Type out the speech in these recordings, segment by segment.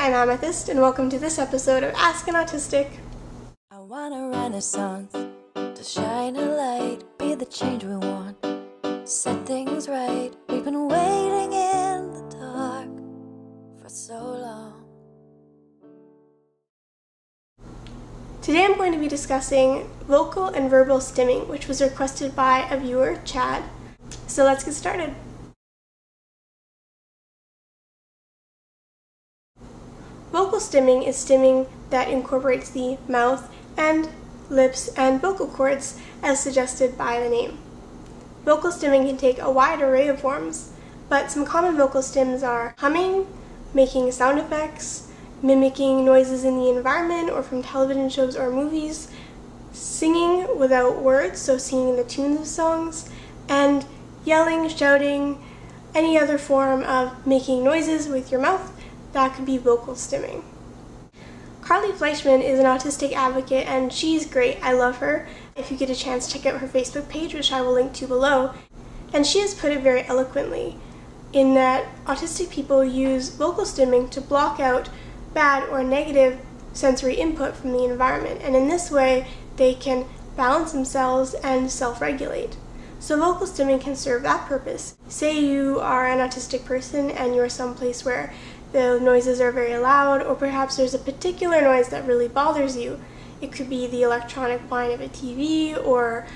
I'm Amythest, and welcome to this episode of Ask an Autistic. I want a renaissance to shine a light, be the change we want, set things right. We've been waiting in the dark for so long. Today I'm going to be discussing vocal and verbal stimming, which was requested by a viewer, Chad. So let's get started. Vocal stimming is stimming that incorporates the mouth and lips and vocal cords as suggested by the name. Vocal stimming can take a wide array of forms, but some common vocal stims are humming, making sound effects, mimicking noises in the environment or from television shows or movies, singing without words, so singing the tunes of songs, and yelling, shouting, any other form of making noises with your mouth. That could be vocal stimming. Carly Fleischman is an autistic advocate and she's great. I love her. If you get a chance, check out her Facebook page, which I will link to below. And she has put it very eloquently in that autistic people use vocal stimming to block out bad or negative sensory input from the environment. And in this way, they can balance themselves and self-regulate. So vocal stimming can serve that purpose. Say you are an autistic person and you're someplace where the noises are very loud, or perhaps there's a particular noise that really bothers you. It could be the electronic whine of a TV, or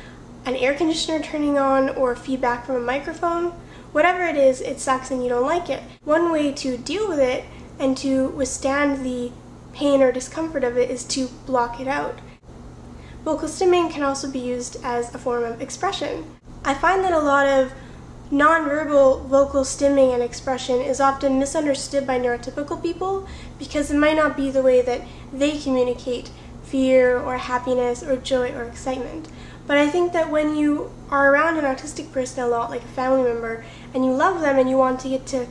an air conditioner turning on, or feedback from a microphone. Whatever it is, it sucks and you don't like it. One way to deal with it and to withstand the pain or discomfort of it is to block it out. Vocal stimming can also be used as a form of expression. I find that a lot of nonverbal vocal stimming and expression is often misunderstood by neurotypical people because it might not be the way that they communicate fear or happiness or joy or excitement. But I think that when you are around an autistic person a lot, like a family member, and you love them and you want to get to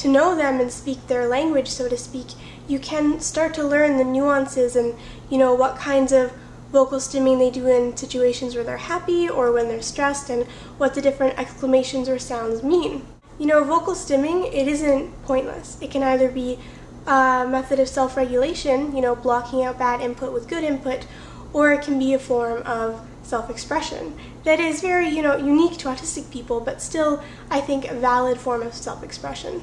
know them and speak their language, so to speak, you can start to learn the nuances and, what kinds of vocal stimming they do in situations where they're happy or when they're stressed, and what the different exclamations or sounds mean. Vocal stimming, it isn't pointless. It can either be a method of self-regulation, blocking out bad input with good input, or it can be a form of self-expression that is very, unique to autistic people, but still, I think, a valid form of self-expression.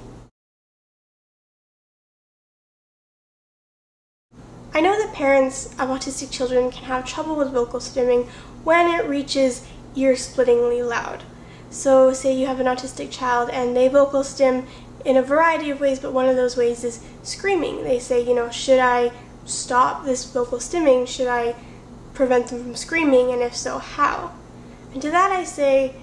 I know that parents of autistic children can have trouble with vocal stimming when it reaches ear-splittingly loud. So say you have an autistic child and they vocal stim in a variety of ways, but one of those ways is screaming. They say, should I stop this vocal stimming? Should I prevent them from screaming? And if so, how? And to that I say,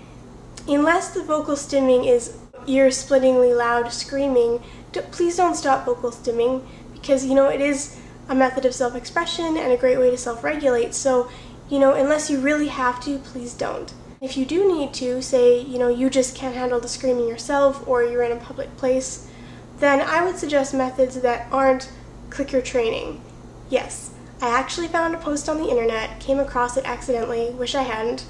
unless the vocal stimming is ear-splittingly loud screaming, please don't stop vocal stimming because, it is a method of self-expression and a great way to self-regulate. So, unless you really have to, please don't. If you do need to, say, you just can't handle the screaming yourself or you're in a public place, then I would suggest methods that aren't clicker training. Yes, I actually found a post on the internet, came across it accidentally, wish I hadn't,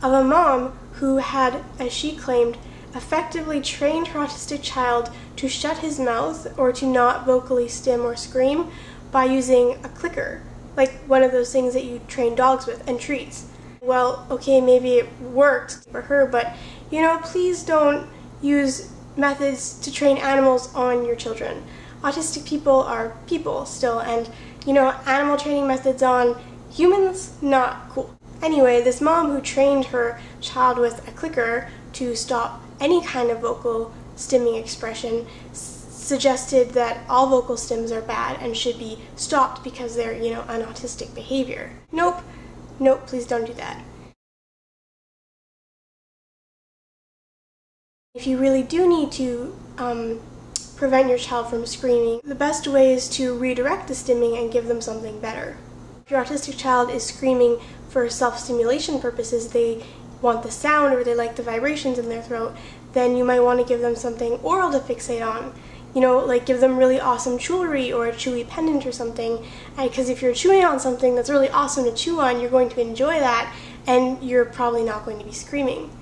of a mom who had, as she claimed, effectively trained her autistic child to shut his mouth or to not vocally stim or scream by using a clicker, like one of those things that you train dogs with, and treats. Well, okay, maybe it worked for her, but, please don't use methods to train animals on your children. Autistic people are people still, and, animal training methods on humans, not cool. Anyway, this mom who trained her child with a clicker to stop any kind of vocal stimming expression suggested that all vocal stims are bad and should be stopped because they're, an autistic behavior. Nope, please don't do that. If you really do need to prevent your child from screaming, the best way is to redirect the stimming and give them something better. If your autistic child is screaming for self-stimulation purposes, they want the sound or they like the vibrations in their throat, then you might want to give them something oral to fixate on. Like give them really awesome jewelry or a chewy pendant or something, because if you're chewing on something that's really awesome to chew on, you're going to enjoy that and you're probably not going to be screaming.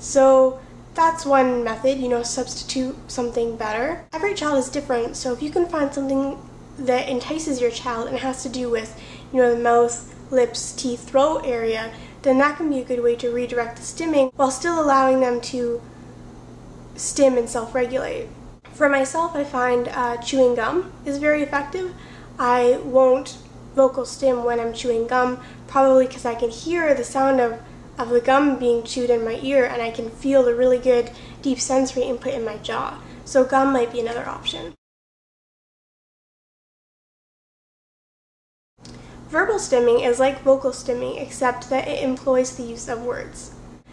So that's one method, substitute something better. Every child is different, so if you can find something that entices your child and has to do with, the mouth, lips, teeth, throat area, then that can be a good way to redirect the stimming while still allowing them to stim and self-regulate. For myself, I find chewing gum is very effective. I won't vocal stim when I'm chewing gum, probably because I can hear the sound of the gum being chewed in my ear, and I can feel the really good deep sensory input in my jaw. So gum might be another option. Verbal stimming is like vocal stimming, except that it employs the use of words.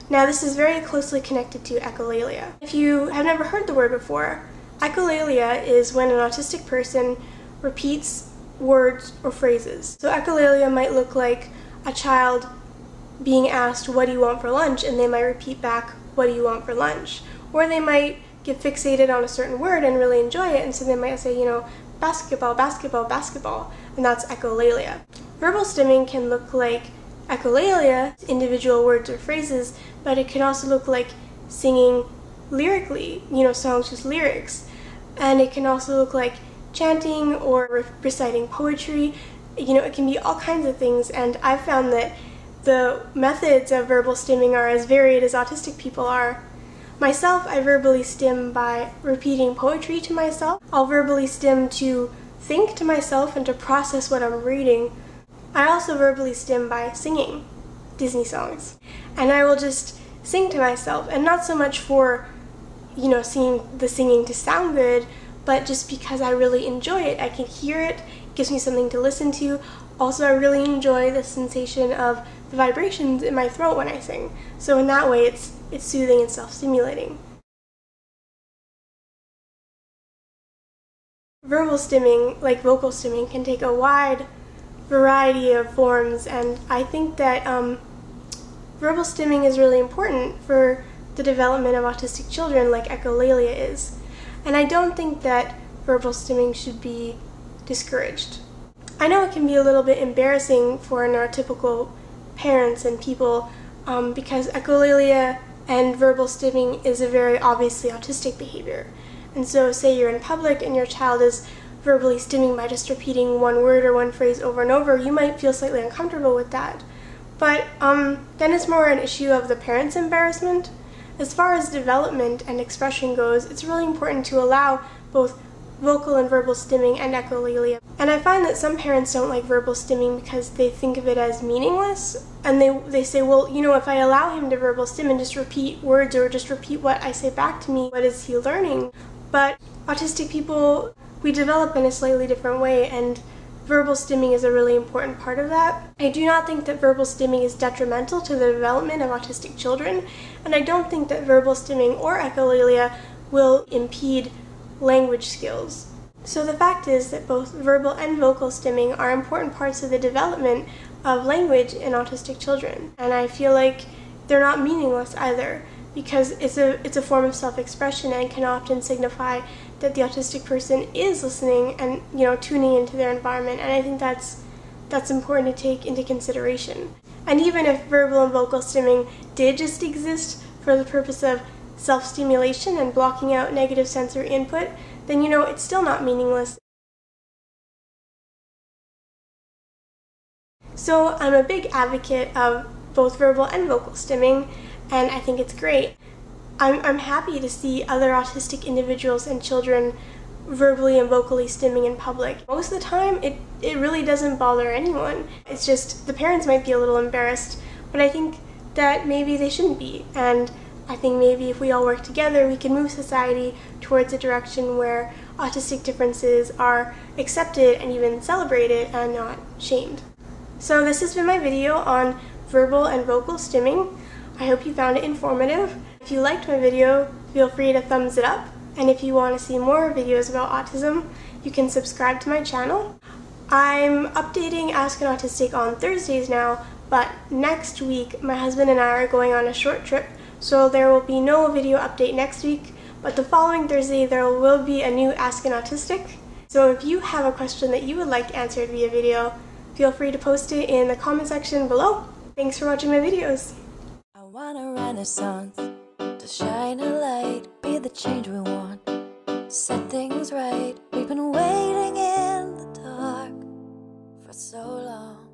Now, this is very closely connected to echolalia. If you have never heard the word before, echolalia is when an autistic person repeats words or phrases. So echolalia might look like a child being asked, "What do you want for lunch?" and they might repeat back, "What do you want for lunch?" Or they might get fixated on a certain word and really enjoy it, and so they might say, basketball, basketball, basketball, and that's echolalia. Verbal stimming can look like echolalia, individual words or phrases, but it can also look like singing lyrically, songs with lyrics. And it can also look like chanting or reciting poetry. It can be all kinds of things, and I've found that the methods of verbal stimming are as varied as autistic people are. Myself, I verbally stim by repeating poetry to myself. I'll verbally stim to think to myself and to process what I'm reading. I also verbally stim by singing Disney songs. And I will just sing to myself, and not so much for, singing to sound good, but just because I really enjoy it. I can hear it, it gives me something to listen to. Also, I really enjoy the sensation of the vibrations in my throat when I sing. So in that way, it's soothing and self-stimulating. Verbal stimming, like vocal stimming, can take a wide variety of forms, and I think that verbal stimming is really important for the development of autistic children, like echolalia is. And I don't think that verbal stimming should be discouraged. I know it can be a little bit embarrassing for neurotypical parents and people because echolalia and verbal stimming is a very obviously autistic behavior. And so say you're in public and your child is verbally stimming by just repeating one word or one phrase over and over, you might feel slightly uncomfortable with that. But then it's more an issue of the parent's embarrassment. As far as development and expression goes, it's really important to allow both vocal and verbal stimming and echolalia. And I find that some parents don't like verbal stimming because they think of it as meaningless, and they say, well, if I allow him to verbal stim and just repeat words or just repeat what I say back to me, what is he learning? But autistic people, we develop in a slightly different way, and verbal stimming is a really important part of that. I do not think that verbal stimming is detrimental to the development of autistic children, and I don't think that verbal stimming or echolalia will impede language skills. So the fact is that both verbal and vocal stimming are important parts of the development of language in autistic children, and I feel like they're not meaningless either, because it's a form of self-expression and can often signify that the autistic person is listening and tuning into their environment, and I think that's important to take into consideration. And even if verbal and vocal stimming did just exist for the purpose of self-stimulation and blocking out negative sensory input, then it's still not meaningless. So I'm a big advocate of both verbal and vocal stimming, and I think it's great. I'm happy to see other autistic individuals and children verbally and vocally stimming in public. Most of the time, it really doesn't bother anyone. It's just the parents might be a little embarrassed, but I think that maybe they shouldn't be. And I think maybe if we all work together, we can move society towards a direction where autistic differences are accepted and even celebrated and not shamed. So this has been my video on verbal and vocal stimming. I hope you found it informative. If you liked my video, feel free to thumbs it up. And if you want to see more videos about autism, you can subscribe to my channel. I'm updating Ask an Autistic on Thursdays now, but next week my husband and I are going on a short trip, so there will be no video update next week, but the following Thursday there will be a new Ask an Autistic. So if you have a question that you would like answered via video, feel free to post it in the comment section below. Thanks for watching my videos. I want a renaissance to to shine a light, be the change we want, set things right. We've been waiting in the dark for so long.